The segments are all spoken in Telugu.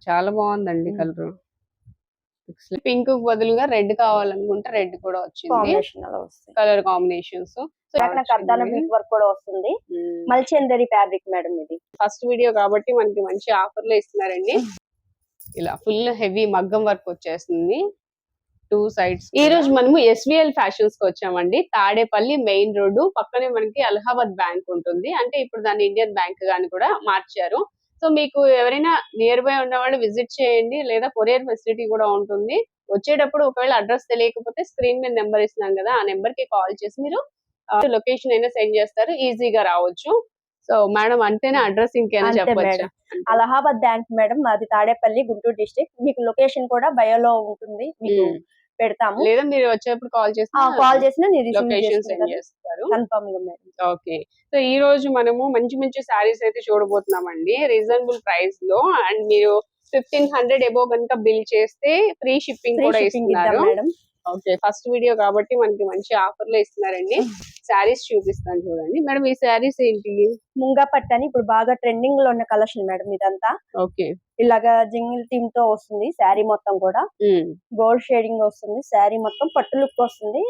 చాలా బాగుందండి కలర్. పింక్ బదులుగా రెడ్ కావాలనుకుంటే రెడ్ కూడా వచ్చింది. Colour combinations. వర్క్ కూడా వస్తుంది. మల్చందరి ఫ్యాబ్రిక్ మేడం ఇది. ఫస్ట్ వీడియో కాబట్టి మనకి మంచి ఆఫర్ లో ఇస్తున్నారండి. ఇలా ఫుల్ హెవీ మగ్గం వర్క్ వచ్చేస్తుంది 2 sides. ఈ రోజు మనము SVL ఫ్యాషన్స్ కి వచ్చామండి. తాడేపల్లి మెయిన్ రోడ్డు పక్కనే మనకి అలహాబాద్ బ్యాంక్ ఉంటుంది. అంటే ఇప్పుడు దాన్ని ఇండియన్ బ్యాంక్ గాని కూడా మార్చారు. సో మీకు ఎవరైనా నియర్ బై ఉన్న వాళ్ళు విజిట్ చేయండి, లేదా కొరియర్ ఫెసిలిటీ కూడా ఉంటుంది. వచ్చేటప్పుడు ఒకవేళ అడ్రస్ తెలియకపోతే స్క్రీన్ మీద నెంబర్ ఇస్తున్నాం కదా, ఆ నెంబర్ కి కాల్ చేసి మీరు లొకేషన్ అయినా సెండ్ చేస్తారు, ఈజీగా రావచ్చు. సో మేడం అంటేనే అడ్రస్ ఇంకేనా చెప్పొచ్చా? అలహాబాద్ బ్యాంక్ మేడం, అది తాడేపల్లి, గుంటూరు డిస్ట్రిక్ట్. మీకు లొకేషన్ కూడా బయోలో ఉంటుంది, మీకు పెడతాము. లేదా మీరు వచ్చేప్పుడు కాల్ చేసినా లొకేషన్ సెండ్ చేస్తారు. కన్ఫర్మ్ గా మేడం. ఓకే. సో ఈ రోజు మనము మంచి మంచి సారీస్ అయితే చూడబోతున్నామండి రీజనబుల్ ప్రైస్ లో. అండ్ మీరు 1500 అబోవ్ కనుక బిల్ చేస్తే ఫ్రీ షిప్పింగ్ కూడా ఇస్తున్నారు. ఓకే, ఫస్ట్ వీడియో కాబట్టి మనకి మంచి ఆఫర్ లో ఇస్తున్నారండి. శారీస్ చూపిస్తాను చూడండి మేడం. ఈ శారీస్ ఏంటి? ముంగా పట్టని ఇప్పుడు బాగా ట్రెండింగ్ లో ఉన్న కలెక్షన్ మేడం ఇదంతా. ఓకే, ఇలాగా జింగిల్ థీమ్ తో వస్తుంది శారీ మొత్తం కూడా. గోల్డ్ షేడింగ్ వస్తుంది శారీ మొత్తం, పట్టు లుక్ వస్తుంది.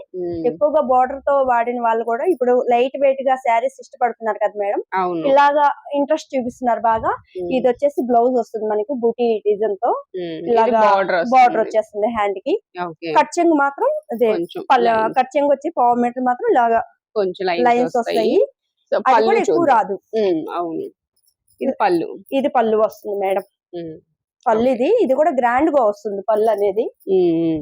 ఎక్కువగా బోర్డర్ తో వాడిన వాళ్ళు కూడా ఇప్పుడు లైట్ వెయిట్ గా శారీస్ ఇష్టపడుతున్నారు కదా మేడం. ఇలాగా ఇంట్రెస్ట్ చూపిస్తున్నారు బాగా. ఇది వచ్చేసి బ్లౌజ్ వస్తుంది మనకి బూటీ డిజైన్ తో, ఇలాగా బార్డర్ వచ్చేస్తుంది హ్యాండ్ కి. కట్చింగ్ మాత్రం అదే కట్చింగ్ వచ్చి 1/4 మీటర్ మాత్రం ఇలాగా కొంచెం లైన్స్ వస్తాయి. అది కూడా ఎక్కువ రాదు. అవును, ఇది పళ్ళు వస్తుంది మేడం. పళ్ళు ఇది కూడా గ్రాండ్ గా వస్తుంది. పళ్ళు అనేది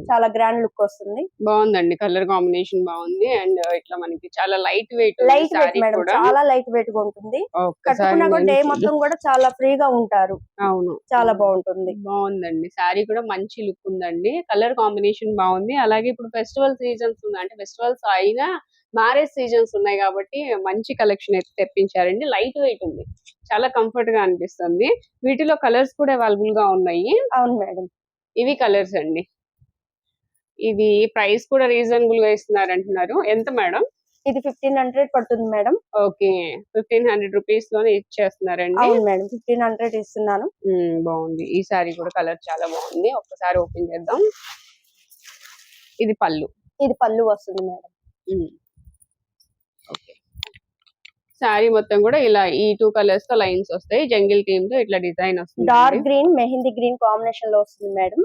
చాలా గ్రాండ్ లుక్ వస్తుంది. బాగుందండి, కలర్ కాంబినేషన్ బాగుంది. అండ్ ఇట్లా మనకి చాలా లైట్ వెయిట్ మేడం, చాలా లైట్ వెయిట్ గా ఉంటుంది. కట్టుకున్నా కూడా డే మొత్తం కూడా చాలా ఫ్రీగా ఉంటారు. అవును, చాలా బాగుంటుంది. బాగుందండి, శారీ కూడా మంచి లుక్ ఉందండి. కలర్ కాంబినేషన్ బాగుంది. అలాగే ఇప్పుడు ఫెస్టివల్ సీజన్స్ ఉన్నాయి, అంటే ఫెస్టివల్స్ అయినా మ్యారేజ్ సీజన్స్ ఉన్నాయి కాబట్టి మంచి కలెక్షన్ అయితే తెప్పించారండి. లైట్ వెయిట్ ఉంది, చాలా కంఫర్ట్ గా అనిపిస్తుంది. వీటిలో కలర్స్ కూడా అవైలబుల్ గా ఉన్నాయి. అవును మేడం, ఇవి కలర్స్ అండి. ఇది ప్రైస్ కూడా రీజనబుల్ గా ఇస్తున్నారు అంటున్నారు. ఎంత మేడం? ఇది 1500 పడుతుంది మేడం. ఓకే, 1500 రూపీస్ లోనే ఇచ్చేస్తున్నారండి. అవును మేడం, 1500 ఇస్తున్నాను. బాగుంది. ఈ సారీ కూడా కలర్ చాలా బాగుంది. ఒక్కసారి ఓపెన్ చేద్దాం. ఇది పళ్ళు వస్తుంది మేడం. ఓకే, శారీ మొత్తం కూడా ఇలా ఈ 2 కలర్స్ తో లైన్స్ వస్తాయి. జంగిల్ థీమ్ తో ఇట్లా డిజైన్ వస్తుంది. Dark green mehndi green combination లో వస్తుంది మేడం.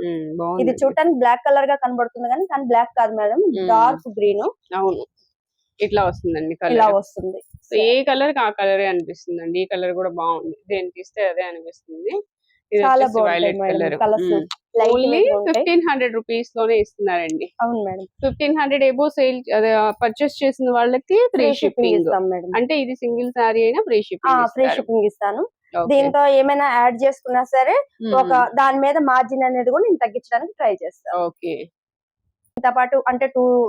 ఇది చూడటానికి బ్లాక్ కలర్ గా కనబడుతుంది కానీ బ్లాక్ కాదు మేడం, డార్క్ గ్రీన్. అవును, ఇట్లా వస్తుందండి కలర్. ఇలా వస్తుంది. ఏ కలర్ కి ఆ కలరే అనిపిస్తుంది అండి. ఈ కలర్ కూడా బాగుంది, దేనికి ఇస్తే అదే అనిపిస్తుంది. చాలా వైలెట్ కలర్. ఓన్లీ 1500 రూపీస్ లోనే ఇస్తున్నారండి. అవును మేడం, 1500 ఎబో సేల్ పర్చేస్ చేసిన వాళ్ళకి ఫ్రీ షిప్పింగ్ ఇస్తాం మేడం. అంటే ఇది సింగిల్ సారీ అయినా ఫ్రీ షిప్పింగ్ ఇస్తాను. దీంతో ఏమైనా యాడ్ చేసుకున్నా సరే ఒక దాని మీద మార్జిన్ అనేది కూడా నేను తగ్గించడానికి ట్రై చేస్తాను. ఓకే, తో పాటు అంటే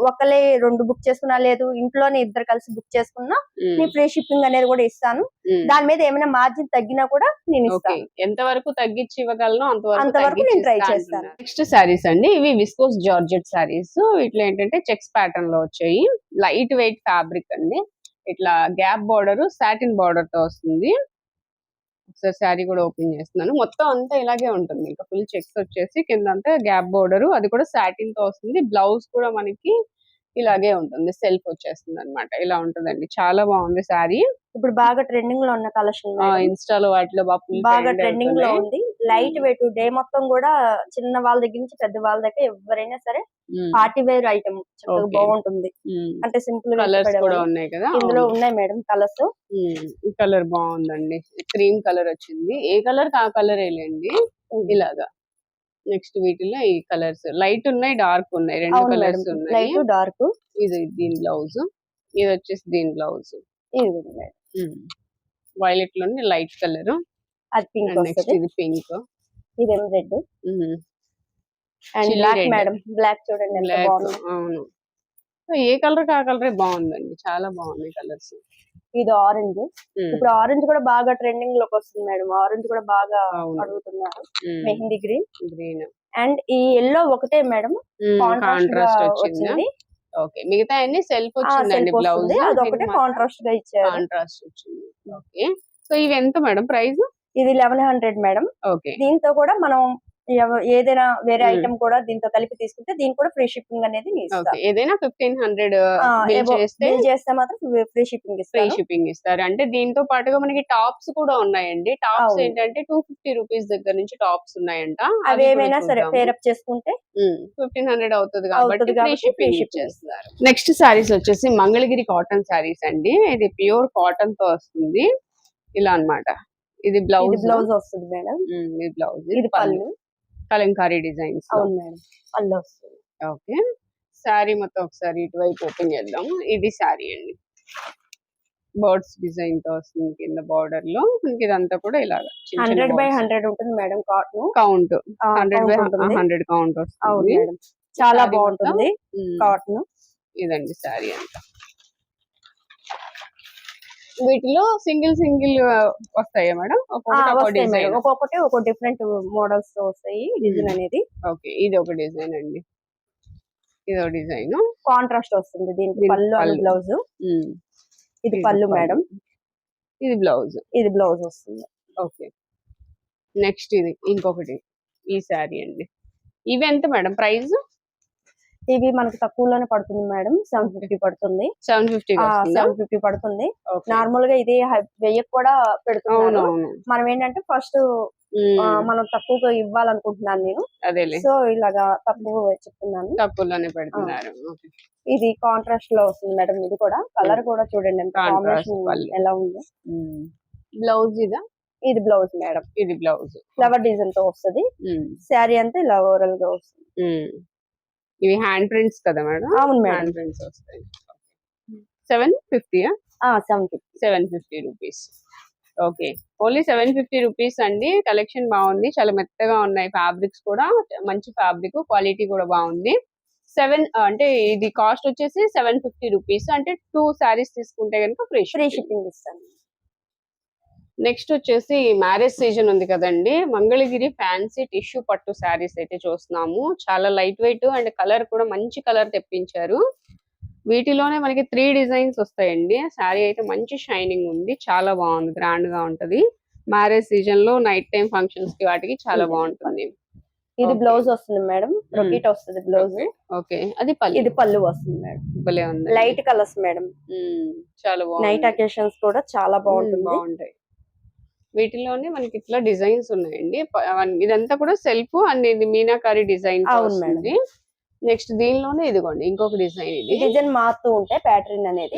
ఒకళ్ళే 2 బుక్ చేసుకున్నా, లేదు ఇంట్లోనే ఇద్దరు కలిసి బుక్ చేసుకున్నా నేను ఫ్రీ షిప్పింగ్ అనేది కూడా ఇస్తాను. దాని మీద ఏమైనా మార్జిన్ తగ్గినా కూడా నేను ఇస్తాను. ఎంత వరకు తగ్గించి ఇవ్వగలను అంతవరకు నేను ట్రై చేస్తాను. నెక్స్ట్ సారీస్ అండి, ఇవి విస్కోస్ జార్జెట్ సారీస్. ఇట్లా ఏంటంటే చెక్స్ ప్యాటర్న్ లో వచ్చాయి. లైట్ వెయిట్ ఫ్యాబ్రిక్ అండి. ఇట్లా గ్యాప్ బార్డర్, సాటిన్ బార్డర్ తో వస్తుంది. ఒకసారి శారీ కూడా ఓపెన్ చేస్తున్నాను. మొత్తం అంతా ఇలాగే ఉంటుంది. ఇంకా ఫుల్ చెక్స్ వచ్చేసి కింద అంతా గ్యాప్ బోర్డర్, అది కూడా సాటిన్ తో వస్తుంది. బ్లౌజ్ కూడా మనకి ఇలాగే ఉంటుంది, సెల్ఫ్ వచ్చేస్తుంది అనమాట. ఇలా ఉంటుందండి, చాలా బాగుంది శారీ. ఇప్పుడు బాగా ట్రెండింగ్ లో ఉన్న కలెక్షన్, ఇన్స్టాలో వాటిలో బాగా ట్రెండింగ్ లో ఉంది. లైట్ వెయిట్, డే మొత్తం కూడా చిన్న వాళ్ళ దగ్గర నుంచి పెద్ద వాళ్ళ దగ్గర ఎవరైనా సరే పార్టీ వేర్ ఐటమ్ బాగుంటుంది. అంటే సింపుల్ కలర్స్ కూడా ఉన్నాయి కదా ఇందులో. ఉన్నాయి మేడం కలర్స్. ఈ కలర్ బాగుందండి, క్రీమ్ కలర్ వచ్చింది. ఏ కలర్ ఆ కలర్ వేయండి ఇలాగా. నెక్స్ట్ వీటిలో ఈ కలర్స్ లైట్ ఉన్నాయి, డార్క్ ఉన్నాయి, 2 కలర్స్ ఉన్నాయి. Light dark. ఇది దీని బ్లౌజ్, ఇది వచ్చేసి దీని బ్లౌజ్. వైలెట్ లోని లైట్ కలర్, అది పింక్. నెక్స్ట్ ఇది పింక్, ఇదేం red and black madam. Black చూడండి ఎంత బాగుంది. అవును, ఏ కలర్ ఆ కలరే బాగుందండి, చాలా బాగున్నాయి కలర్స్. ఇది ఆరెంజ్. ఇప్పుడు ఆరెంజ్ కూడా బాగా ట్రెండింగ్ లోకి వస్తుంది మేడం. ఆరెంజ్ కూడా బాగా అడుగుతున్నారు. మెహందీ గ్రీన్ అండ్ ఈ ఎల్లో ఒకటే మేడం కాంట్రాస్ట్ వచ్చింది. ఓకే, మిగతా అన్ని సెల్ఫ్ వచ్చిందండి. బ్లౌజ్ అదొకటే కాంట్రాస్ట్ గా ఇచ్చారు. కాంట్రాస్ట్ వచ్చింది. ఓకే, సో ఇవి ఎంత మేడం ప్రైస్? ఇది 1100 మేడం. ఓకే. దీంతో కూడా మనం ఏదైనా వేరే ఐటమ్ కూడా దీంతో కలిపి తీసుకుంటే దీనికి కూడా ఫ్రీ షిప్పింగ్ అనేది ఓకే. ఏదైనా 1500 బిల్ చేస్తే బిల్ చేస్తే మాత్రం ఫ్రీ షిప్పింగ్ ఫ్రీ ఇస్తారు. షిప్పింగ్ ఇస్తారు. అంటే దీంతో పాటుగా మనకి టాప్స్ కూడా ఉన్నాయండి. టాప్స్ అవును. ఏంటంటే 250 రూపీస్ దగ్గర నుంచి టాప్స్ ఉన్నాయంట. అవి ఏమైనా సరే పేరప్ చేసుకుంటే 1500 అవుతుంది కాబట్టి ఫ్రీ free షిప్పింగ్ shipping ఇచ్చేస్తున్నారు. నెక్స్ట్ సారీస్ వచ్చేసి మంగళగిరి కాటన్ సారీస్ అండి. ఇది ప్యూర్ కాటన్ తో వస్తుంది. ఇలా అన్నమాట. ఇది ఇది బ్లౌజ్. బ్లౌజ్ వస్తుంది మేడం. ఇది బ్లౌజ్. ఇది పళ్ళు. కలంకారీ డిజైన్స్. అవును మేడం, పళ్ళు వస్తుంది. ఓకే. శారీ మొత్తం ఒకసారి ఇటువైపు ఓపెన్ చేద్దాం. ఇది శారీ అండి. బర్డ్స్ డిజైన్ తో వస్తుంది కింద బార్డర్ లో. మనకి ఇదంతా కూడా ఇలాగా 100/100 ఉంటుంది మేడం కాటన్. కౌంట్ 100/100 కౌంట్ అవును వస్తుంది. మేడం, చాలా Saree బాగుంటుంది కాటన్. ఇదండి శారీ అంతా. వీటిలో సింగిల్ వస్తాయా మేడం? ఒక్కొక్కటి డిజైన్. ఒక్కొక్కటి ఒక డిఫరెంట్ మోడల్స్ తో వస్తాయి డిజైన్ అనేది. ఓకే. ఇది ఒక డిజైన్ అండి. ఇదో డిజైన్ కాంట్రాస్ట్ వస్తుంది దీనికి పళ్ళు అండ్ బ్లౌజ్. ఇది పళ్ళు మేడం. ఇది బ్లౌజ్. ఇది బ్లౌజ్ వస్తుంది. ఓకే. నెక్స్ట్ ఇది ఇంకొకటి ఈ శారీ అండి. ఇవి ఎంత మేడం ప్రైస్? ఇవి మనకి తక్కువలోనే పడుతుంది మేడం. 750 పడుతుంది. 750 పడుతుంది. నార్మల్ గా ఇది 1000 కూడా పెడుతున్నాను. మనం ఏంటంటే ఫస్ట్ మనం తక్కువగా ఇవ్వాలనుకుంటున్నాను నేను. అదేలే. సో ఇలాగా తక్కువ చెప్తున్నాను. తక్కువలోనే పెడుతున్నారు. ఇది కాంట్రాస్ట్ లో వస్తుంది మేడం. ఇది కూడా కలర్ కూడా చూడండి ఎంత కాంబినేషన్ ఎలా ఉంది. బ్లౌజ్ ఇదా? ఇది బ్లౌజ్ మేడం. ఇది బ్లౌజ్ ఫ్లవర్ డిజైన్ తో వస్తుంది. శారీ అంతా ఇలా ఓవరాల్ గా వస్తుంది. ఇవి హ్యాండ్ ప్రింట్స్ కదా మేడం? అవును మేడం. హ్యాండ్ ప్రింట్స్ వస్తాయి. 750 750 రూపీస్. ఓకే. ఓన్లీ 750 రూపీస్ అండి. కలెక్షన్ బాగుంది. చాలా మెత్తగా ఉన్నాయి. ఫ్యాబ్రిక్స్ కూడా మంచి ఫ్యాబ్రిక్, క్వాలిటీ కూడా బాగుంది. అంటే ఇది కాస్ట్ వచ్చేసి 750 రూపీస్. అంటే 2 సారీస్ తీసుకుంటే కనుక ఫ్రీ షిప్పింగ్ ఇస్తాను. నెక్స్ట్ వచ్చేసి మ్యారేజ్ సీజన్ ఉంది కదండి. మంగళగిరి ఫ్యాన్సీ టిష్యూ పట్టు శారీస్ అయితే చూస్తున్నాము. చాలా లైట్ వెయిట్ అండ్ కలర్ కూడా మంచి కలర్ తెప్పించారు. వీటిలోనే మనకి 3 డిజైన్స్ వస్తాయండి. శారీ అయితే మంచి షైనింగ్ ఉంది. చాలా బాగుంది. గ్రాండ్ గా ఉంటది. మ్యారేజ్ సీజన్ లో నైట్ టైం ఫంక్షన్స్ కి వాటికి చాలా బాగుంటుంది. ఇది బ్లౌజ్ వస్తుంది మేడం. రొటీట్ వస్తుంది బ్లౌజ్. ఓకే. అది పళ్ళు. ఇది పళ్ళు వస్తుంది మేడం. భలే ఉంది. Light colours madam. చాలా బాగుంది. నైట్ అకేషన్స్ కూడా చాలా బాగుంటాయి. వీటిలోనే మనకి ఇట్లా డిజైన్స్ ఉన్నాయండి. ఇదంతా కూడా సెల్ఫ్ అండ్ ఇది మీనాకారి డిజైన్ వస్తుంది. నెక్స్ట్ దీనిలోనే ఇదిగోండి ఇంకొక డిజైన్. ఇది డిజైన్ మారుతూ ఉంటాయి. ప్యాటర్న్ అనేది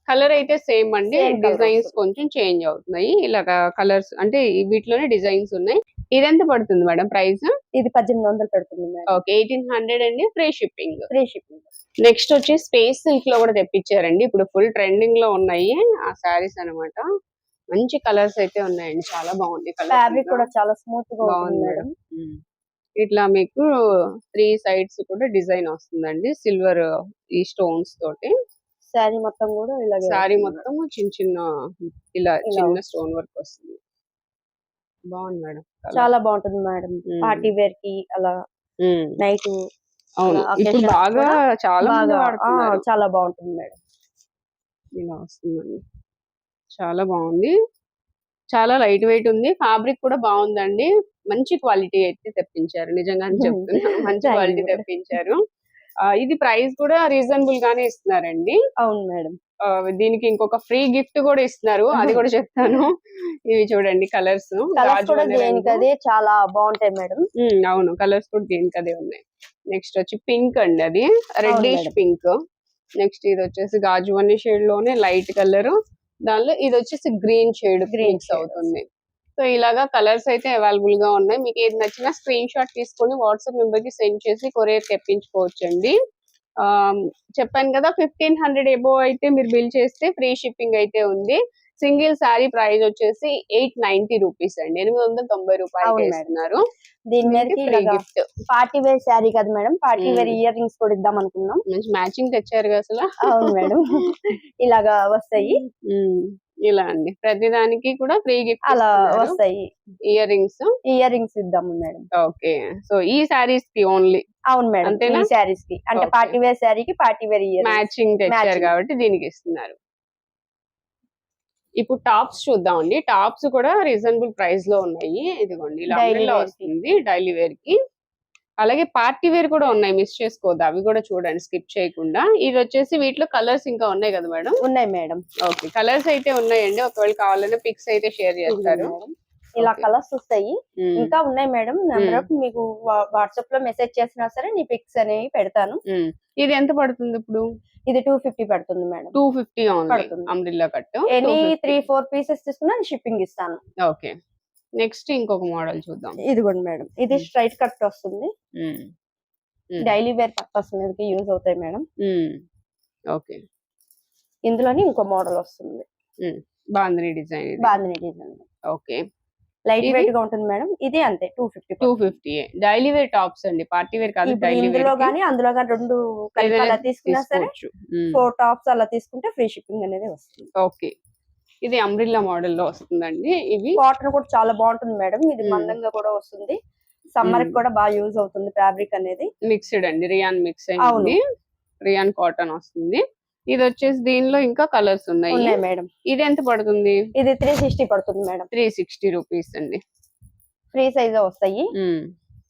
కలర్ అయితే సేమ్ అండి. డిజైన్స్ కొంచెం చేంజ్ అవుతున్నాయి. ఇలాగా కలర్స్ అంటే వీటిలోనే డిజైన్స్ ఉన్నాయి. ఇది ఎంత పడుతుంది మేడం ప్రైస్? ఇది 1800 పడుతుంది మేడం. ఓకే. 1800 అండి. Free shipping. నెక్స్ట్ వచ్చి స్పేస్ సిల్క్ లో కూడా తెప్పించారండి. ఇప్పుడు ఫుల్ ట్రెండింగ్ లో ఉన్నాయి ఆ సారీస్ అన్నమాట. మంచి కలర్స్ అయితే ఉన్నాయండి. చాలా బాగుంది. ఫ్యాబ్రిక్ కూడా చాలా స్మూత్ గా ఉంది మేడం. ఇట్లా మీకు 3 సైడ్స్ కూడా డిజైన్ వస్తుందండి. సిల్వర్ ఈ స్టోన్స్ తోటి. శారీ మొత్తం కూడా ఇలా శారీ మొత్తం చిన్న ఇలా చిన్న స్టోన్ వర్క్ వస్తుంది. బాగుంది మేడం. చాలా బాగుంటుంది మేడం. పార్టీ వేర్ కి అలా నైట్. అవును. ఇప్పుడు బాగా చాలా చాలా బాగుంటుంది మేడం. ఇలా వస్తుందండి. చాలా బాగుంది. చాలా లైట్ వెయిట్ ఉంది. ఫ్యాబ్రిక్ కూడా బాగుందండి. మంచి క్వాలిటీ అయితే తెప్పించారు. నిజంగానే చెప్తున్నాను. మంచి క్వాలిటీ తెప్పించారు. ఇది ప్రైస్ కూడా రీజనబుల్ గానే ఇస్తున్నారండి. అవును మేడం. దీనికి ఇంకొక ఫ్రీ గిఫ్ట్ కూడా ఇస్తున్నారు. అది కూడా చెప్తాను. ఇవి చూడండి కలర్స్ కూడా దేనికదే చాలా బాగుంటాయి మేడం. అవును. కలర్స్ కూడా దేనికదే ఉన్నాయి. నెక్స్ట్ వచ్చి పింక్ అండి. అది రెడ్డిష్ పింక్. నెక్స్ట్ ఇది వచ్చేసి గాజువని షేడ్ లోనే లైట్ కలర్. దానిలో ఇది వచ్చేసి గ్రీన్ షేడ్ మిక్స్ అవుతుంది. సో ఇలాగా కలర్స్ అయితే అవైలబుల్ గా ఉన్నాయి. మీకు ఏది నచ్చినా స్క్రీన్ షాట్ తీసుకొని వాట్సాప్ నెంబర్ కి సెండ్ చేసి కొరియర్ తెప్పించుకోవచ్చండి. చెప్పాను కదా 1500 ఎబో అయితే మీరు బిల్ చేస్తే ఫ్రీ షిప్పింగ్ అయితే ఉంది. సింగిల్ శారీ ప్రైస్ వచ్చేసి 890 రూపీస్ అండి. 890 రూపాయలు ఇస్తున్నారు. దీని మీద గిఫ్ట్ పార్టీ వేర్ శారీ కదా madam. Party wear earrings కూడా ఇద్దాం అనుకున్నాం. మంచి మ్యాచింగ్ తెచ్చారు అసలు. అవును మేడం. ఇలాగా వస్తాయి. ఇలా అండి. ప్రతిదానికి కూడా ఫ్రీ గిఫ్ట్ అలా వస్తాయి. ఇయర్ రింగ్స్ ఇద్దాము మేడం. ఓకే. సో ఈ శారీస్ కి ఓన్లీ. అవును మేడం. ఈ శారీస్ కి అంటే పార్టీ వేర్ శారీకి పార్టీ వేర్ ఇయర్ మ్యాచింగ్ తెచ్చారు కాబట్టి దీనికి ఇస్తున్నారు. ఇప్పుడు టాప్స్ చూద్దామండి. టాప్స్ కూడా రీజనబుల్ ప్రైస్ లో ఉన్నాయి. ఇదిగోండి ఇలా Daily umbrella wear కి. వస్తుంది డైలీ వేర్ కి. అలాగే పార్టీ వేర్ కూడా ఉన్నాయి, మిస్ చేసుకోవద్దు. అవి కూడా చూడండి స్కిప్ చేయకుండా. ఇది వచ్చేసి వీటిలో కలర్స్ ఇంకా ఉన్నాయి కదా మేడం? ఉన్నాయి మేడం. ఓకే, కలర్స్ అయితే ఉన్నాయండి. ఒకవేళ కావాలన్నా పిక్స్ అయితే షేర్ చేస్తారు. ఇలా Okay. కలర్స్ వస్తాయి. మ్మ్. ఇంకా ఉన్నాయి మేడం. నెంబర్ మీకు వాట్సాప్ లో మెసేజ్ చేసినా సరే నీ పిక్స్ అనేవి పెడతాను. మ్మ్. ఇది ఎంత పడుతుంది ఇప్పుడు? ఇది 250 పడుతుంది మేడం. 250 ఓన్లీ పడుతుంది. Umbrella cut. ఎనీ 3-4 పీసెస్ తీసుకున్నా షిప్పింగ్ ఇస్తాను. ఓకే, నెక్స్ట్ ఇంకొక మోడల్ చూద్దాం. ఇదిగోండి మేడం, ఇది స్ట్రైట్ కట్ వస్తుంది. మ్మ్. డైలీ వేర్ పర్పస్ మీదకి యూజ్ అవుతాయి మేడం. ఓకే, ఇందులోని ఇంకో మోడల్ వస్తుంది. Bandhani design. Bandhani design. Okay, light ఇది? వెయిట్ గా ఉంటుంది మేడం. ఇది అంతే 250. 250 డైలీ వేర్ టాప్స్ అండి, పార్టీ వేర్ కాదు. ఇప్పుడు డైలీ ఇందులో వేర్ గానీ అందులో గానీ రెండు కలిపి అలా తీసుకున్నా సరే తీసుకోవచ్చు. 4 టాప్స్ అలా తీసుకుంటే ఫ్రీ షిప్పింగ్ అనేది వస్తుంది. ఓకే, ఇది అంబ్రిల్లా మోడల్ లో వస్తుందండి. ఇవి కాటన్ కూడా చాలా బాగుంటుంది మేడం. ఇది మ్మ్. మందంగా కూడా వస్తుంది. సమ్మర్ కి కూడా బాగా యూజ్ అవుతుంది ఫ్యాబ్రిక్ అనేది. మిక్స్డ్ అండి, రియాన్ మిక్స్ అవును. అయింది. రియాన్ కాటన్ వస్తుంది. ఇది వచ్చేసి దీనిలో ఇంకా కలర్స్ ఉన్నాయి. ఉన్నాయి మేడం. ఇది ఎంత పడుతుంది? ఇది 360 పడుతుంది మేడం. 360 రూపీస్ అండి. ఫ్రీ సైజ్ వస్తాయి.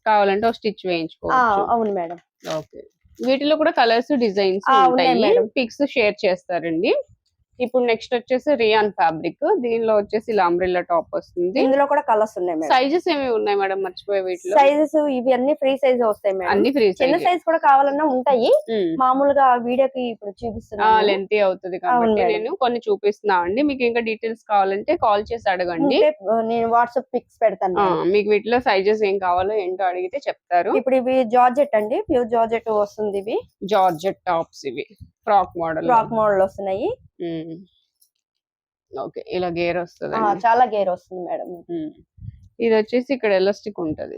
కావాలంటే ఒక స్టిచ్ వేయించుకోవచ్చు. అవును మేడం. ఓకే, వీటిలో కూడా కలర్స్ డిజైన్స్ ఉన్నాయి ఉంటాయి. మేడం. పిక్స్ షేర్ చేస్తారండి. ఇప్పుడు నెక్స్ట్ వచ్చేసి రియాన్ ఫ్యాబ్రిక్. దీనిలో వచ్చేసి ఇలా అంబ్రెల్లా టాప్ వస్తుంది. ఇందులో కూడా కలర్స్ ఉన్నాయి మేడం. సైజెస్ ఏమి ఉన్నాయి మేడం? మర్చిపోయే వీటిలో. సైజెస్ ఇవి అన్ని ఫ్రీ సైజ్ వస్తాయి మేడం. అన్ని ఫ్రీ చిన్న సైజ్ కూడా కావాలన్నా ఉంటాయి. మామూలుగా వీడియోకి ఇప్పుడు చూపిస్తున్నాను. లెంతీ అవుతుంది కాబట్టి మేడం. నేను కొన్ని చూపిస్తున్నా అండి. మీకు ఇంకా డీటెయిల్స్ కావాలంటే కాల్ చేసి అడగండి. నేను వాట్సాప్ పిక్స్ పెడతాను. మీకు వీటిలో సైజెస్ ఏం కావాలో ఏంటో అడిగితే చెప్తారు. ఇప్పుడు ఇవి జార్జెట్ అండి, ప్యూర్ జార్జెట్ వస్తుంది. ఇవి జార్జెట్ టాప్స్, ఇవి ఫ్రాక్ మోడల్ వస్తున్నాయి. ఓకే, ఇలా గేర్ వస్తుంది. చాలా గేర్ వస్తుంది మేడం. ఇది వచ్చేసి ఇక్కడ ఎలాస్టిక్ ఉంటది.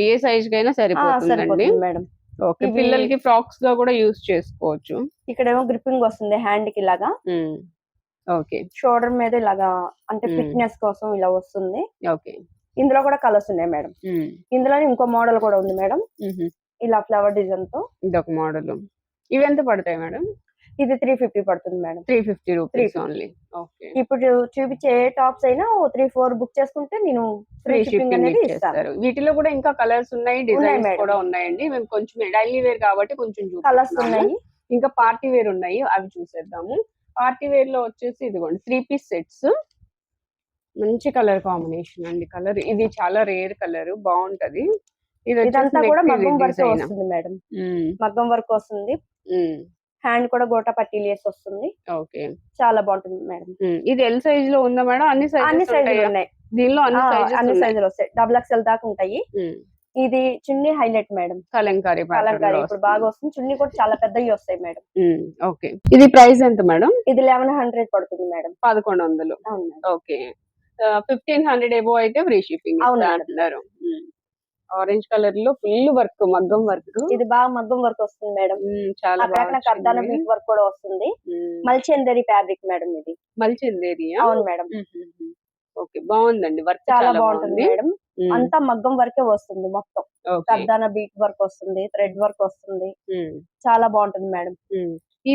ఏ సైజ్ కైనా సరిపోతుందండి సరిపోతుంది మేడం. ఓకే, పిల్లలకి ఫ్రాక్స్ గా కూడా యూస్ చేసుకోవచ్చు. ఇక్కడేమో గ్రిప్పింగ్ వస్తుంది హ్యాండ్ కి ఇలాగా. ఓకే, షోల్డర్ మీద ఇలాగా అంటే ఫిట్నెస్ కోసం ఇలా వస్తుంది. ఓకే, ఇందులో కూడా కలర్స్ ఉన్నాయి మేడం. ఇందులోనే ఇంకో మోడల్ కూడా ఉంది మేడం, ఇలా ఫ్లవర్ డిజైన్ తో. ఇదొక మోడల్. ఇవి ఎంత పడతాయి మేడం? ఇది 350 పడుతుంది మేడం. 350 rupees only. ఓకే, ఇప్పుడు చూపించే ఏ టాప్స్ అయినా 3-4 బుక్ చేసుకుంటే నేను ఫ్రీ షిప్పింగ్ అనేది ఇస్తాను. వీటిలో కూడా ఇంకా కలర్స్ ఉన్నాయి, డిజైన్స్ మేడం. కూడా ఉన్నాయండి. మేము కొంచెం డైలీ వేర్ కాబట్టి కొంచెం కలర్స్ ఉన్నాయి. ఇంకా పార్టీ వేర్ ఉన్నాయి, అవి చూసేద్దాము. పార్టీ వేర్ లో వచ్చేసి ఇదిగోండి 3 పీస్ సెట్స్. మంచి కలర్ కాంబినేషన్ అండి. కలర్ ఇది చాలా రేర్ కలర్, బాగుంటది. ఇదంతా కూడా మగ్గం వర్క్ వస్తుంది మేడం. మగ్గం వర్క్ వస్తుంది. హ్యాండ్ కూడా గోటా పట్టీ లేస్ వస్తుంది. ఓకే, చాలా బాగుంటుంది మేడం. ఇది ఎల్ సైజ్ లో ఉందా మేడం? అన్ని సైజులు ఉన్నాయి దీనిలో. అన్ని సైజులు వస్తాయి. XXL దాకా ఉంటాయి. ఇది చున్నీ హైలైట్ మేడం. కలంకారీ ఇప్పుడు బాగా వస్తుంది. చున్నీ కూడా చాలా పెద్దవి వస్తాయి మేడం. ఓకే, ఇది ప్రైస్ ఎంత మేడం? ఇది 1100 పడుతుంది మేడం. 1100. ఓకే, 1500 ఎబో అయితే ఫ్రీ షిప్పింగ్ అంటున్నారు. ఆరెంజ్ కలర్ లో ఫుల్ వర్క్, మగ్గం వర్క్. ఇది బాగా మగ్గం వర్క్ వస్తుంది మేడం. చాలా కర్దాన బీట్ వర్క్ కూడా వస్తుంది. మల్చందేరి ఫ్యాబ్రిక్ మేడం. ఇది మల్చందేరి. అవును మేడం. ఓకే, బాగుందండి. వర్క్ చాలా బాగుంటుంది మేడం. అంతా మగ్గం వర్కే వస్తుంది మొత్తం. కర్దాన బీట్ వర్క్ వస్తుంది, థ్రెడ్ వర్క్ వస్తుంది. చాలా బాగుంటుంది మేడం.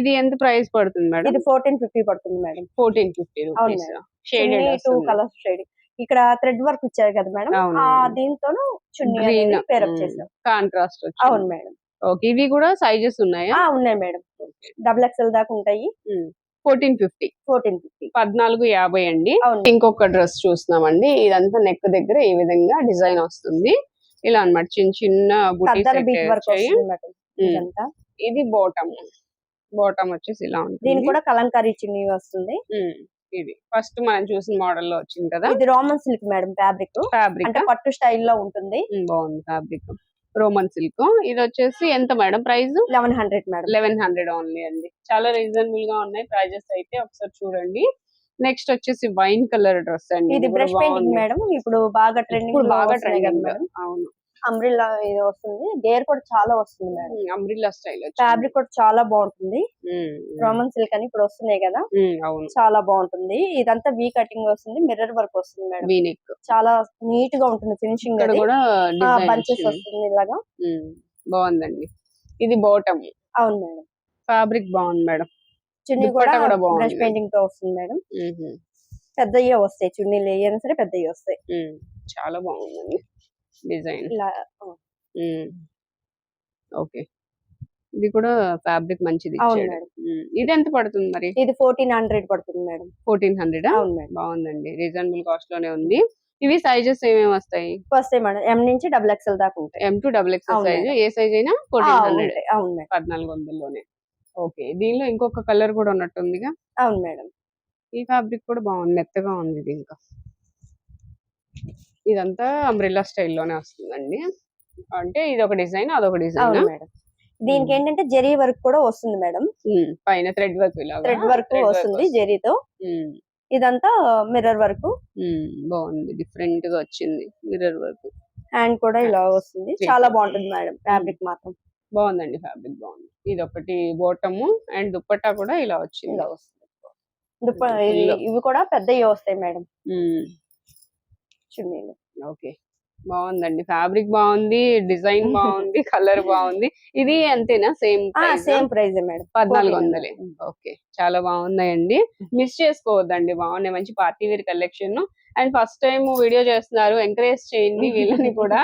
ఇది ఎంత ప్రైస్ పడుతుంది మేడం? ఇది 1450 పడుతుంది madam. 1450 rupees. Shaded 2 colours shade. ఇక్కడ థ్రెడ్ వర్క్ ఇచ్చారు కదా మేడం, దీంతోను చున్నీ పేరప్ చేసాం. కాంట్రాస్ట్. అవును మేడం. ఓకే, ఇవి కూడా సైజెస్ ఉన్నాయా? ఉన్నాయి మేడం. XXL దాకా ఉంటాయి. 1450. 1450 అండి. ఇంకొక డ్రెస్ చూస్తున్నామండి. ఇదంతా నెక్ దగ్గర ఈ విధంగా డిజైన్ వస్తుంది. ఇలా అన్నమాట, చిన్న చిన్న ఇది బాటమ్ వచ్చేసి ఇలా ఉంటుంది. దీని కూడా కలంకారీ చున్నీ వస్తుంది. ఇది ఫస్ట్ మనం చూసిన మోడల్ లో వచ్చింది కదా. ఇది రోమన్ సిల్క్ మేడం. ఫ్యాబ్రిక్ అంటే పట్టు స్టైల్లో ఉంటుంది. బాగుంది ఫ్యాబ్రిక్, రోమన్ సిల్క్. ఇది వచ్చేసి ఎంత మేడం ప్రైస్? 1100 మేడం. 1100 ఓన్లీ అండి. చాలా రీజనబుల్ గా ఉన్నాయి ప్రైజెస్ అయితే, ఒకసారి చూడండి. నెక్స్ట్ వచ్చేసి వైన్ కలర్ డ్రెస్ అండి. ఇది బ్రష్ పెయింటింగ్ మేడం. ఇప్పుడు బాగా ట్రెండింగ్. అవును, అంబ్రిల్లా ఇది వస్తుంది. గేర్ కూడా చాలా వస్తుంది మేడం. Umbrella style. ఫ్యాబ్రిక్ కూడా చాలా బాగుంటుంది. రోమన్ సిల్క్ అని ఇప్పుడు వస్తున్నాయి కదా. అవును, చాలా బాగుంటుంది. ఇదంతా వీ కటింగ్ వస్తుంది, మిర్రర్ వర్క్ వస్తుంది మేడం. చాలా నీట్ గా ఉంటుంది ఫినిషింగ్. బంచెస్ వస్తుంది ఇలాగా. బాగుందండి. ఇది బాటమ్. అవును మేడం. ఫ్యాబ్రిక్ బాగుంది మేడం. చున్నీ కూడా బ్రష్ పెయింటింగ్ తో వస్తుంది మేడం. పెద్దయ్యే వస్తాయి, చున్నీలు ఏమైనా సరే పెద్దయ్యే వస్తాయి. చాలా బాగుందండి డిజైన్. ఇలా ఓకే, ఇది కూడా ఫ్యాబ్రిక్ మంచిది అవును ఇచ్చాడు. మేడం. ఇది ఎంత పడుతుంది మరి? ఇది 1400 పడుతుంది మేడం. 1400. అవును మేడం. బాగుందండి, రీజనబుల్ కాస్ట్ లోనే ఉంది. ఇవి సైజెస్ ఏమేమి వస్తాయి? వస్తాయి మేడం, M నుంచి XXL దాకా ఉంటాయి. M to XXL అవును సైజ్, మేడం. ఏ సైజ్ అయినా ఆ, 1400. ఉంటాయి. అవును మేడం. 1400లోనే. ఓకే, దీనిలో ఇంకొక కలర్ కూడా ఉన్నట్టుందిగా. అవును మేడం. ఈ ఫ్యాబ్రిక్ కూడా బాగుంది, మెత్తగా ఉంది ఇది. ఇంకా ఇదంతా అంబ్రెల్లా స్టైల్లోనే వస్తుందండి. అంటే ఇది ఒక డిజైన్, అదొక డిజైన్. అవును మేడం. దీనికి ఏంటంటే జరీ వర్క్ కూడా వస్తుంది మేడం. పైన థ్రెడ్ వర్క్, ఇలా థ్రెడ్ వర్క్ వస్తుంది జరీతో. ఇదంతా మిర్రర్ వర్క్. బాగుంది, డిఫరెంట్ గా వచ్చింది మిర్రర్ వర్క్. హ్యాండ్ కూడా ఇలా వస్తుంది, చాలా బాగుంటుంది మేడం. ఫ్యాబ్రిక్ మాత్రం బాగుందండి, ఫ్యాబ్రిక్ బాగుంది. ఇది ఒకటి బాటమ్, అండ్ దుప్పట్టా కూడా ఇలా వచ్చింది. ఇలా వస్తుంది. ఇవి కూడా పెద్దవి వస్తాయి మేడం చున్నీలు. ఓకే, బాగుందండి, ఫ్యాబ్రిక్ బాగుంది, డిజైన్ బాగుంది, కలర్ బాగుంది. ఇది అంతేనా? Same price madam, 1400. ఓకే, చాలా బాగున్నాయండి, మిస్ చేసుకోవద్దండి, బాగున్నాయి, మంచి party wear collection. And first time video చేస్తున్నారు, ఎంకరేజ్ చేయండి వీళ్ళని కూడా.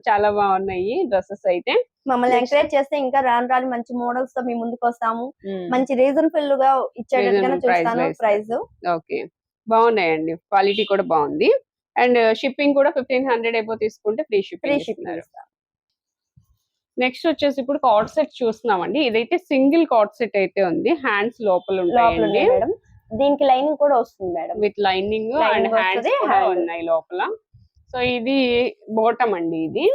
చాలా బాగున్నాయి డ్రెస్సెస్ అయితే. మమ్మల్ని ఎంకరేజ్ చేస్తే ఇంకా రాను రాని మంచి మోడల్స్ తో మీ ముందుకు వస్తాము. మంచి రీజనబుల్ గా ఇచ్చేటట్టుగా చూస్తాను ప్రైస్. ఓకే, బాగున్నాయండి, క్వాలిటీ కూడా బాగుంది. అండ్ షిప్పింగ్ కూడా 1500 అయిపో తీసుకుంటే ఫ్రీ షిప్పింగ్. నెక్స్ట్ వచ్చేసి ఇప్పుడు కార్డ్ సెట్ చూస్తున్నామండి. ఇదైతే సింగిల్ కార్డ్ సెట్ అయితే ఉంది, హ్యాండ్స్ లోపల ఉంటాయండి. దీనికి లైనింగ్ కూడా వస్తుంది madam, with lining and hands కూడా ఉన్నాయి లోపల. సో ఇది బాటమ్ అండి, ఇది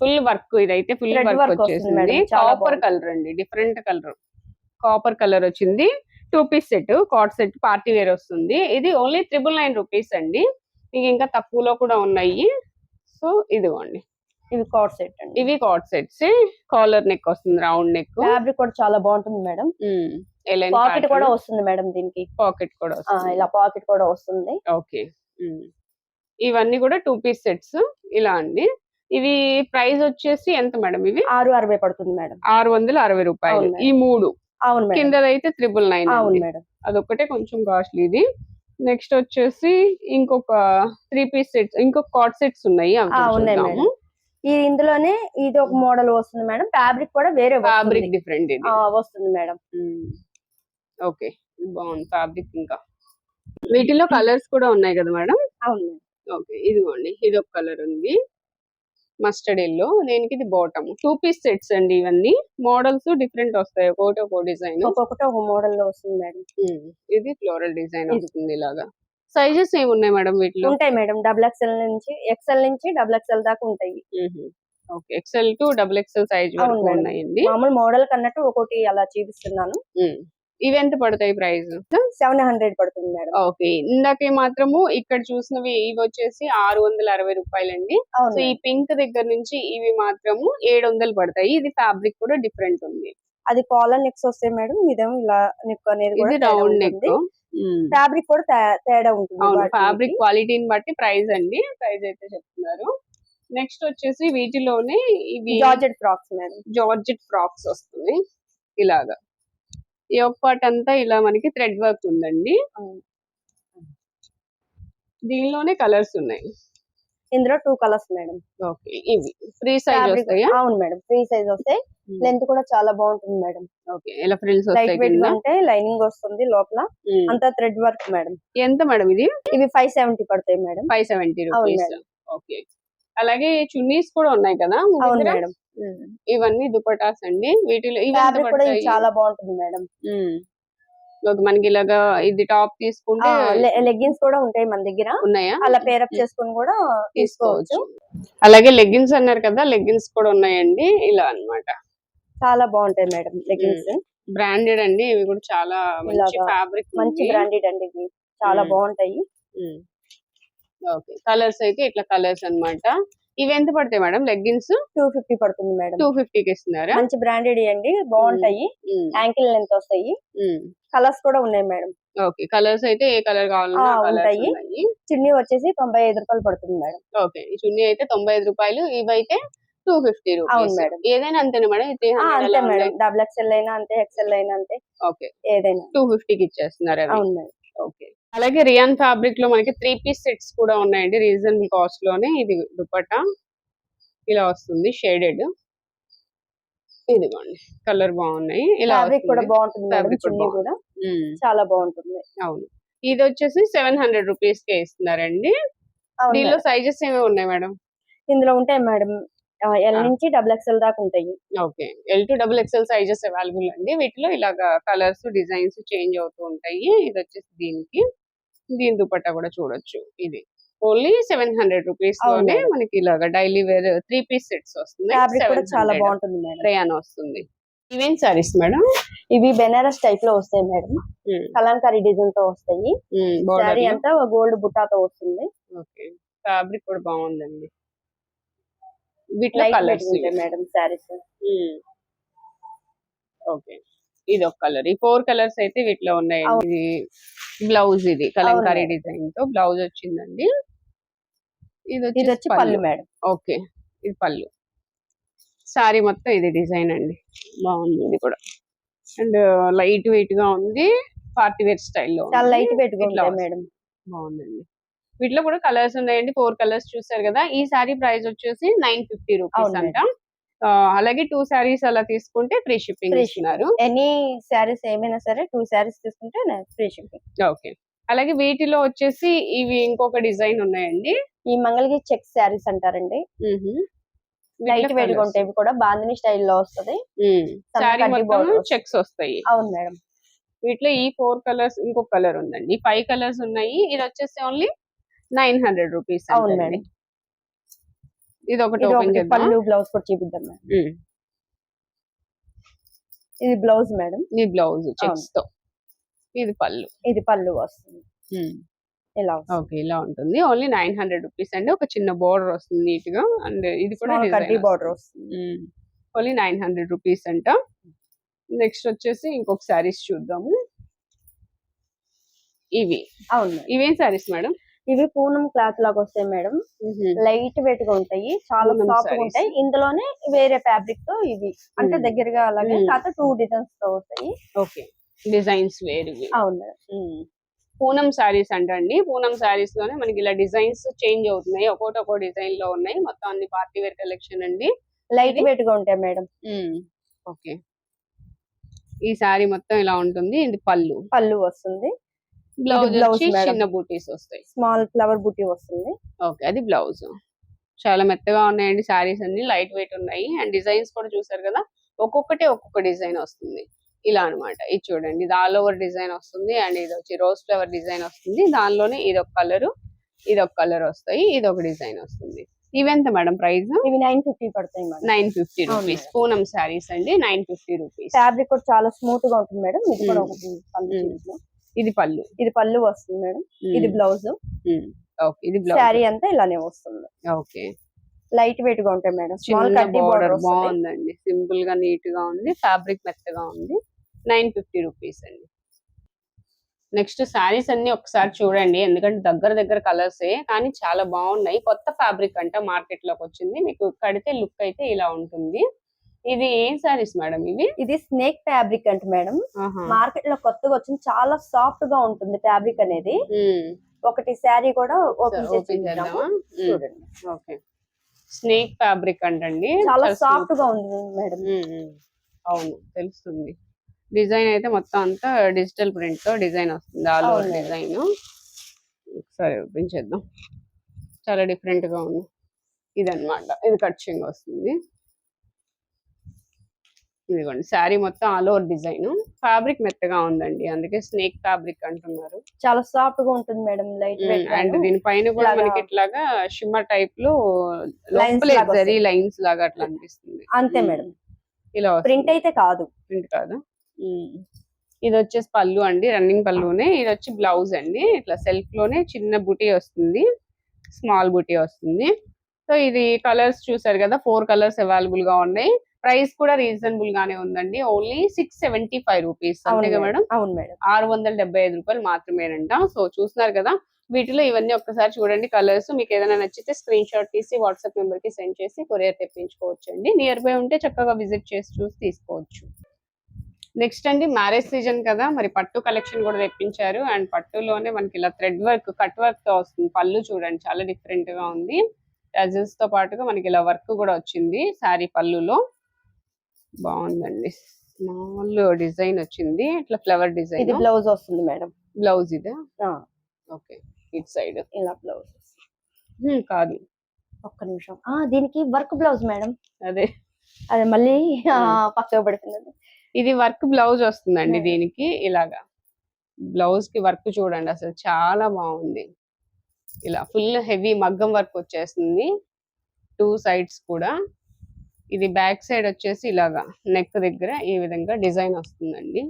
ఫుల్ వర్క్. ఇదైతే ఫుల్ వర్క్ వచ్చేసింది, కాపర్ కలర్ అండి, డిఫరెంట్ కలర్, కాపర్ కలర్ వచ్చింది. 2 piece set, card set, party wear వస్తుంది. ఇది ఓన్లీ 999 రూపీస్ అండి. మీకు ఇంకా తక్కువలో కూడా ఉన్నాయి. సో ఇదిగోండి, ఇవి కార్డ్ సెట్ అండి. ఇవి కార్డ్ సెట్స్, కాలర్ నెక్ వస్తుంది, రౌండ్ నెక్. ఫ్యాబ్రిక్ కూడా చాలా బాగుంటుంది మేడం. పాకెట్ కూడా వస్తుంది మేడం, దీనికి పాకెట్ కూడా వస్తుంది, ఇలా పాకెట్ కూడా వస్తుంది. ఓకే, ఇవన్నీ కూడా 2 పీస్ సెట్స్ ఇలా అండి. ఇవి ప్రైస్ వచ్చేసి ఎంత మేడం? ఇవి 660 పడుతుంది మేడం. 660 రూపాయలు ఈ 3. అవును మేడం. కిందదైతే 999. అవును మేడం. అదొకటే కొంచెం కాస్ట్లీ ఇది. నెక్స్ట్ వచ్చేసి ఇంకొక 3 పీస్ సెట్స్, ఇంకొక కార్డ్ సెట్స్ ఉన్నాయి. ఇందులోనే ఇది ఒక మోడల్ వస్తుంది మేడం. ఫ్యాబ్రిక్ కూడా వేరే, ఫ్యాబ్రిక్ డిఫరెంట్ ఇది వస్తుంది మేడం. ఓకే, బాగుంది ఫ్యాబ్రిక్. ఇంకా వీటిలో కలర్స్ కూడా ఉన్నాయి కదా మేడం? అవును మేడం. ఓకే, ఇదిగోండి, ఇది ఒక కలర్ ఉంది, మస్టర్డ్ ఎల్లో. దీనికి ఇది బాటమ్. 2 పీస్ సెట్స్ అండి. ఇవన్నీ మోడల్స్ డిఫరెంట్ వస్తాయి, ఒక్కొక్కటి ఒక్కో డిజైన్, ఒక్కొక్కటి ఒక మోడల్ లో వస్తుంది మేడం. ఇది ఫ్లోరల్ డిజైన్ వస్తుంది ఇలాగా. సైజెస్ ఏమి ఉన్నాయి మేడం వీటిలో? ఉంటాయి మేడం, XXL నుంచి XXL దాకా ఉంటాయి. Okay, XL to XXL size వరకు ఉన్నాయండి. మామూలు మోడల్ కన్నట్టు ఒక్కొక్కటి అలా చూపిస్తున్నాను. ఇవి ఎంత పడతాయి ప్రైస్? 700 పడుతుంది మేడం. ఓకే, ఇందాకే మాత్రము ఇక్కడ చూసినవి ఇవి వచ్చేసి 660 రూపాయలండి. సో ఈ పింక్ దగ్గర నుంచి ఇవి మాత్రము 700 పడతాయి. ఇది ఫ్యాబ్రిక్ కూడా డిఫరెంట్ ఉంది. అది కాలర్ నెక్స్ వస్తాయి మేడం, ఇదేమో ఇలా నెక్ అనేది ఇది రౌండ్ నెక్. ఫ్యాబ్రిక్ కూడా తేడా ఉంటుంది. ఫ్యాబ్రిక్ క్వాలిటీని బట్టి ప్రైస్ అండి, ప్రైస్ అయితే చెప్తున్నారు. నెక్స్ట్ వచ్చేసి వీటిలోనే ఇవి georgette frocks madam. Georgette frocks వస్తుంది ఇలాగా. ఈ ఒక పార్ట్ అంతా ఇలా మనకి థ్రెడ్ వర్క్ ఉందండి. దీనిలోనే కలర్స్ ఉన్నాయి. ఇందులో 2 కలర్స్ మేడం. ఓకే, ఇవి ఫ్రీ సైజ్ వస్తాయా? అవును మేడం, ఫ్రీ సైజ్ వస్తాయి. లెంత్ కూడా చాలా బాగుంటుంది మేడం. ఓకే, ఇలా ఫ్రిల్స్ వస్తాయి, అంటే లైనింగ్ వస్తుంది లోపల, అంతా థ్రెడ్ వర్క్ మేడం. ఎంత మేడం ఇది? ఇవి 570 పడతాయి మేడం. 570 రూపీస్. ఓకే, అలాగే చున్నీస్ కూడా ఉన్నాయి కదా? అవును మేడం. ఇవన్నీ దుపటాస్ అండి. వీటిలో కూడా చాలా బాగుంటుంది మేడం. మనకి ఇలాగా ఇది టాప్ తీసుకుంటే లెగ్గిన్స్ కూడా ఉంటాయి మన దగ్గర, ఉన్నాయా? అలా పేరప్ చేసుకుని కూడా తీసుకోవచ్చు. అలాగే లెగ్గిన్స్ అన్నారు కదా, లెగ్గిన్స్ కూడా ఉన్నాయండి ఇలా అన్నమాట. చాలా బాగుంటాయి మేడం లెగ్గిన్స్. బ్రాండెడ్ అండి, ఇవి కూడా చాలా మంచి ఫ్యాబ్రిక్, మంచి బ్రాండెడ్ అండి, ఇవి చాలా బాగుంటాయి. ఓకే, కలర్స్ అయితే ఇట్లా కలర్స్ అన్నమాట. ఇవి ఎంత పడతాయి మేడం? లెగ్గిన్స్ 250 పడుతుంది మేడం. 250 కి ఇస్తున్నారా? మంచి బ్రాండెడ్ అండి, బాగుంటాయి. యాంకిల్ లెంత్ వస్తాయి. కలర్స్ కూడా ఉన్నాయి మేడం. ఓకే, కలర్స్ అయితే ఏ కలర్ కావాలన్నా ఉంటాయి. చున్నీ వచ్చేసి 95 రూపాయలు పడుతుంది మేడం. ఓకే, ఈ చున్నీ అయితే 95 రూపాయలు, ఇవైతే 250 రూపీస్. అవును మేడం. ఏదైనా అంతేనా మేడం? అంతే మేడం, XXL అయినా అంతే, XL అయినా అంతే. ఓకే, ఏదైనా 250 కి ఇచ్చేస్తున్నారు. అవును మేడం. ఓకే, అలాగే రియాన్ ఫ్యాబ్రిక్ లో మనకి 3 పీస్ సెట్స్ కూడా ఉన్నాయండి రీజనబుల్ కాస్ట్ లోనే. ఇది దుపట్టా ఇలా వస్తుంది షేడెడ్. ఇదిగోండి కలర్ బాగున్నాయి. ఇలా ఫ్యాబ్రిక్ కూడా వస్తుంది. బాగుంటుంది మేడం, ఫ్యాబ్రిక్ చున్నీ కూడా చాలా బాగుంటుంది. అవును. ఇది వచ్చేసి 700 రూపీస్ కే ఇస్తున్నారండి. అవును దీనిలో మేడం. సైజెస్ ఏమేమి ఉన్నాయి మేడం? ఇందులో ఉంటాయి మేడం, ఎల్ నుంచి XXL దాకా ఉంటాయి. Okay. L to XXL sizes available అండి. వీటిలో ఇలాగా కలర్స్ డిజైన్స్ చేంజ్ అవుతూ ఉంటాయి. ఇది వచ్చేసి దీని దుపట్టా కూడా చూడొచ్చు. ఇది ఓన్లీ 700 రూపీస్ అవును లోనే మేడం. మనకి ఇలాగా డైలీ వేర్ 3 పీస్ సెట్స్ వస్తున్నాయి. ఫ్యాబ్రిక్ కూడా చాలా 700 బాగుంటుంది మేడం. రేయాన్ వస్తుంది. ఇవేం సారీస్ మేడం? ఇవి బెనారస్ టైప్ లో వస్తాయి మేడం, కలంకారీ డిజైన్ తో వస్తాయి. శారీ అంతా గోల్డ్ బుట్టాతో వస్తుంది. ఓకే. ఫ్యాబ్రిక్ కూడా బాగుందండి. వీటిలో లైట్ వెయిట్ కలర్స్ ఉంటాయి మేడం శారీస్. ఓకే. ఇది ఒక కలర్. ఈ 4 కలర్స్ అయితే వీటిలో ఉన్నాయండి. ఇది బ్లౌజ్, ఇది కలంకారీ మేడం. డిజైన్ తో బ్లౌజ్ వచ్చిందండి. ఇది ఇది వచ్చి పళ్ళు మేడం. ఓకే. ఇది పళ్ళు. సారీ మొత్తం ఇది డిజైన్ అండి. బాగుంది ఇది కూడా. అండ్ లైట్ వెయిట్ గా ఉంది. పార్టీ వేర్ స్టైల్లో చాలా లైట్ వెయిట్ గా ఉంటాయి మేడం. బాగుందండి. వీటిలో కూడా కలర్స్ ఉన్నాయండి. 4 కలర్స్ చూసారు కదా. ఈ సారీ ప్రైస్ వచ్చేసి 950 రూపీస్ అంట. అలాగే 2 సారీస్ అలా తీసుకుంటే ఫ్రీ షిప్పింగ్ ఇస్తున్నారు. ఎనీ సారీస్ ఏమైనా సరే 2 సారీస్ తీసుకుంటే ఫ్రీ షిప్పింగ్. ఓకే. అలాగే వీటిలో వచ్చేసి ఇవి ఇంకొక డిజైన్ ఉన్నాయండి. ఈ మంగళగిరి చెక్ సారీస్ అంటారండి. లైట్ వెయిట్ గా ఉంటాయి. ఇవి కూడా బాందిని స్టైల్లో వస్తది. సారీ మొత్తం చెక్స్ వస్తాయి. అవును మేడం. వీటిలో ఈ 4 కలర్స్, ఇంకొక కలర్ ఉందండి. 5 కలర్స్ ఉన్నాయి. ఇది వచ్చేసి ఓన్లీ 900 రూపీస్. అవును మేడం. ఇది ఒకటి ఓపెన్ చేద్దాం. పళ్ళు బ్లౌజ్ కూడా చూపిద్దాం మేడం. ఇది బ్లౌజ్ మేడం. ఇది బ్లౌజ్ చెక్స్ తో. ఇది పళ్ళు. ఇది పళ్ళు వస్తుంది. ఇలా ఓకే. ఇలా ఉంటుంది. ఓన్లీ 900 రూపీస్ అండి. ఒక చిన్న బోర్డర్ వస్తుంది నీట్ గా. అండ్ ఇది కూడా కడ్డీ బోర్డర్ వస్తుంది. ఓన్లీ 900 రూపీస్ అంట. నెక్స్ట్ వచ్చేసి ఇంకొక సారీస్ చూద్దాము. ఇవి. అవును. ఇవేం సారీస్ మేడం? ఇవి పూనం క్లాత్ లాగా వస్తాయి మేడం. లైట్ వెయిట్ గా ఉంటాయి, చాలా సాఫ్ట్ గా ఉంటాయి. ఇందులోనే వేరే ఫ్యాబ్రిక్ తో ఇవి అంటే దగ్గరగా అలాగే కాకపోతే 2 డిజైన్స్ తో వస్తాయి. ఓకే. డిజైన్స్ వేరు. అవును. పూనం సారీస్ అంటండి. పూనం సారీస్ లోనే మనకి ఇలా డిజైన్స్ చేంజ్ అవుతున్నాయి. ఒక్కో డిజైన్ లో ఉన్నాయి. మొత్తం అన్ని పార్టీ వేర్ కలెక్షన్ అండి. లైట్ వెయిట్ గా ఉంటాయి మేడం. ఓకే. ఈ సారీ మొత్తం ఇలా ఉంటుంది. ఇది పళ్ళు వస్తుంది. బ్లౌజ్ వచ్చి చిన్న బూటీస్ వస్తాయి. స్మాల్ ఫ్లవర్ బూటీ వస్తుంది. ఓకే. అది బ్లౌజ్. చాలా మెత్తగా ఉన్నాయండి సారీస్ అన్ని. లైట్ వెయిట్ ఉన్నాయి. అండ్ డిజైన్స్ కూడా చూసారు కదా. ఒక్కొక్క డిజైన్ వస్తుంది. ఇలా అన్నమాట. ఇది చూడండి. ఇది ఆల్ ఓవర్ డిజైన్ వస్తుంది. అండ్ ఇది వచ్చి రోజ్ ఫ్లవర్ డిజైన్ వస్తుంది. దానిలోనే ఇది ఒక కలర్ వస్తాయి. ఇది ఒక డిజైన్ వస్తుంది. ఇవెంత మేడం ప్రైస్? ఇవి 950 పడతాయి మేడం. 950 రూపీస్. పూనం సారీస్ అండి. 950 రూపీస్. ఫ్యాబ్రిక్ కూడా చాలా స్మూత్ గా ఉంటుంది మేడం. ఇది కూడా ఒకటి ఇది పళ్ళు. ఇది పళ్ళు వస్తుంది మేడం. ఇది బ్లౌజ్. ఓకే. ఇది బ్లౌజ్. సారీ అంతా ఇలానే వస్తుంది. ఓకే. లైట్ వెయిట్ గా ఉంటాయి మేడం. స్మాల్ కడ్డీ బోర్డర్ బాగుందండి. సింపుల్ గా నీట్ గా ఉంది. ఫ్యాబ్రిక్ మెత్తగా ఉంది. 950 రూపీస్ అండి. నెక్స్ట్ సారీస్ అన్ని ఒకసారి చూడండి. ఎందుకంటే దగ్గర కలర్సే కానీ చాలా బాగున్నాయి. కొత్త ఫ్యాబ్రిక్ అంట మార్కెట్ లోకి వచ్చింది. మీకు కడితే లుక్ అయితే ఇలా ఉంటుంది. ఇది ఏం సారీస్ మేడం ఇవి? ఇది స్నేక్ ఫ్యాబ్రిక్ అంట మేడం. మార్కెట్ లో కొత్తగా వచ్చింది. చాలా సాఫ్ట్ గా ఉంటుంది ఫ్యాబ్రిక్ అనేది. ఒకటి శారీ కూడా ఓపెన్ చేద్దామా చూడండి. ఓకే. స్నేక్ ఫ్యాబ్రిక్ అంటండి. చాలా సాఫ్ట్ గా ఉంది మేడం. అవును తెలుస్తుంది. డిజైన్ అయితే మొత్తం అంతా డిజిటల్ ప్రింట్ తో డిజైన్ వస్తుంది. All over design. ఒకసారి ఓపెన్ చేద్దాం. చాలా డిఫరెంట్ గా ఉంది. ఇదన్నమాట. ఇది కట్చింగ్ వస్తుంది. ఇదిగోండి శారీ మొత్తం ఆల్ ఓవర్ డిజైన్. ఫ్యాబ్రిక్ మెత్తగా ఉందండి. అందుకే స్నేక్ ఫ్యాబ్రిక్ అంటున్నారు. చాలా సాఫ్ట్ గా ఉంటుంది మేడం. Light weight. అండ్ దీని పైన కూడా మనకి ఇట్లాగా షిమ్మర్ టైప్ లో జరీ లైన్స్ లాగా అట్లా అనిపిస్తుంది. అంతే మేడం. ఇలా ప్రింట్ అయితే కాదు. ప్రింట్ కాదు. ఇది వచ్చేసి పళ్ళు అండి. రన్నింగ్ పళ్ళునే. ఇది వచ్చి బ్లౌజ్ అండి. ఇట్లా సెల్ఫ్ లోనే చిన్న బుటీ వస్తుంది. స్మాల్ బుటీ వస్తుంది. సో ఇది కలర్స్ చూసారు కదా. 4 కలర్స్ అవైలబుల్ గా ఉన్నాయి. ప్రైస్ కూడా రీజనబుల్ గానే ఉందండి. Only 675 rupees. అంతేగా మేడం? అవును మేడం. 675 రూపాయలు మాత్రమేనంట. సో చూస్తున్నారు కదా. వీటిలో ఇవన్నీ ఒక్కసారి చూడండి కలర్స్. మీకు ఏదైనా నచ్చితే స్క్రీన్ షాట్ తీసి వాట్సాప్ నెంబర్ కి సెండ్ చేసి కొరియర్ తెప్పించుకోవచ్చు అండి. నియర్ బై ఉంటే చక్కగా విజిట్ చేసి చూసి తీసుకోవచ్చు. నెక్స్ట్ అండి మ్యారేజ్ సీజన్ కదా, మరి పట్టు కలెక్షన్ కూడా తెప్పించారు. అండ్ పట్టులోనే మనకి ఇలా థ్రెడ్ వర్క్, కట్ వర్క్ తో వస్తుంది. పళ్ళు చూడండి చాలా డిఫరెంట్ గా ఉంది. టజిల్స్ తో పాటుగా మనకి ఇలా వర్క్ కూడా వచ్చింది శారీ పళ్ళులో. బాగుందండి. స్మాల్ డిజైన్ వచ్చింది, ఇట్లా ఫ్లవర్ ఇది డిజైన్. బ్లౌజ్ వస్తుంది మేడం. బ్లౌజ్ ఇదా? ఓకే, ఇట్ సైడ్ ఇలా బ్లౌజ్ కాదు, ఒక్క నిమిషం. దీనికి వర్క్ బ్లౌజ్ మేడం. అదే అది మళ్ళీ పక్కకు పడుతుంది. ఇది వర్క్ బ్లౌజ్ వస్తుందండి దీనికి. ఇలాగా బ్లౌజ్ కి వర్క్ చూడండి, అసలు చాలా బాగుంది. ఇలా ఫుల్ హెవీ మగ్గం వర్క్ వచ్చేస్తుంది 2 సైడ్స్ కూడా. ఇది బ్యాక్ సైడ్ వచ్చేసి ఇలాగా నెక్ దగ్గర ఈ విధంగా డిజైన్ వస్తుందండి.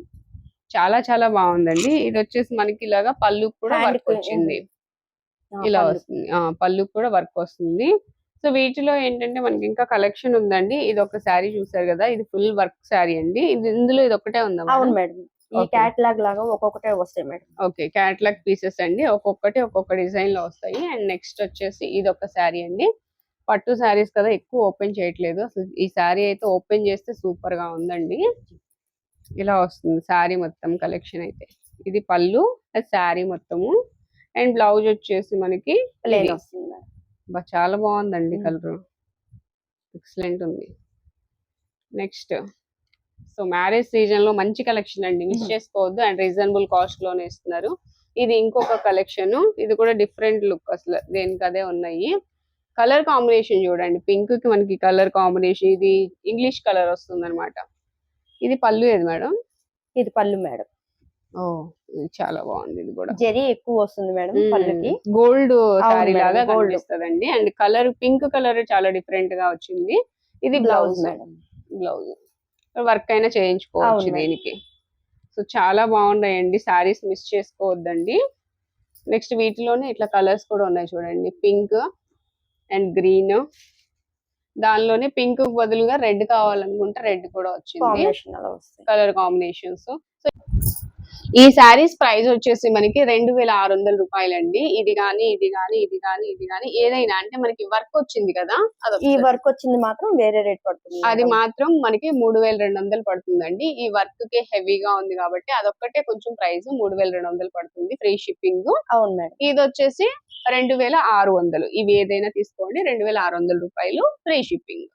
చాలా చాలా బాగుందండి. ఇది వచ్చేసి మనకి ఇలాగా పళ్ళు కూడా వర్క్ వచ్చింది. ఇలా వస్తుంది, పళ్ళు కూడా వర్క్ వస్తుంది. సో వీటిలో ఏంటంటే మనకి ఇంకా కలెక్షన్ ఉందండి. ఇది ఒక శారీ చూసారు కదా, ఇది ఫుల్ వర్క్ శారీ అండి. ఇందులో ఇది ఒకటే ఉందా? అవును మేడం, ఈ క్యాటలాగ్ లాగా ఒక్కొక్కటే వస్తాయి మేడం. ఓకే, క్యాటలాగ్ పీసెస్ అండి, ఒక్కొక్కటి ఒక్కొక్క డిజైన్ లో వస్తాయి. అండ్ నెక్స్ట్ వచ్చేసి ఇది ఒక శారీ అండి. పట్టు శారీస్ కదా, ఎక్కువ ఓపెన్ చేయట్లేదు. అసలు ఈ శారీ అయితే ఓపెన్ చేస్తే సూపర్ గా ఉందండి. ఇలా వస్తుంది శారీ మొత్తం కలెక్షన్ అయితే. ఇది పళ్ళు, శారీ మొత్తము. అండ్ బ్లౌజ్ వచ్చేసి మనకి ప్లెయిన్ వస్తుంది. చాలా బాగుందండి, కలర్ ఎక్సలెంట్ ఉంది. నెక్స్ట్, సో మ్యారేజ్ సీజన్ లో మంచి కలెక్షన్ అండి, మిస్ చేసుకోవద్దు. అండ్ రీజనబుల్ కాస్ట్ లోనే ఇస్తున్నారు. ఇది ఇంకొక కలెక్షన్, ఇది కూడా డిఫరెంట్ లుక్, అసలు దేనికి అదే ఉన్నాయి. కలర్ కాంబినేషన్ చూడండి, పింక్ కి మనకి కలర్ కాంబినేషన్, ఇది ఇంగ్లీష్ కలర్ వస్తుంది అనమాట. ఇది పళ్ళు ఏది మేడం? ఇది పళ్ళు మేడం. ఓ, ఇది చాలా బాగుంది. ఇది కూడా జరీ ఎక్కువ వస్తుంది మేడం పళ్ళుకి. గోల్డ్ శారీ లాగా కనిపిస్తదండి. అండ్ కలర్ పింక్ కలర్ చాలా డిఫరెంట్ గా వచ్చింది. ఇది బ్లౌజ్ మేడం. బ్లౌజ్ వర్క్ అయినా చేయించుకోవచ్చు దీనికి. సో చాలా బాగున్నాయండి, శారీస్ మిస్ చేసుకోవద్దండి. నెక్స్ట్ వీటిలోనే ఇట్లా కలర్స్ కూడా ఉన్నాయి చూడండి, పింక్ అండ్ గ్రీన్. దానిలోనే పింక్ బదులుగా రెడ్ కావాలనుకుంటే రెడ్ కూడా వచ్చింది, కలర్ కాంబినేషన్స్. సో ఈ శారీస్ ప్రైస్ వచ్చేసి మనకి 2600 రూపాయలండి. ఇది గానీ ఇది గానీ ఇది గానీ ఇది గానీ ఏదైనా, అంటే మనకి వర్క్ వచ్చింది కదా, ఈ వర్క్ వచ్చింది మాత్రం వేరే రేట్ పడుతుంది. అది మాత్రం మనకి 3200 పడుతుందండి. ఈ వర్క్ కి హెవీగా ఉంది కాబట్టి అదొక్కటే కొంచెం ప్రైస్ 3200 పడుతుంది, ఫ్రీ షిప్పింగ్. అవును మేడం. ఇది వచ్చేసి 2600. ఇవి ఏదైనా తీసుకోండి, 2600 రూపాయలు, ఫ్రీ షిప్పింగ్.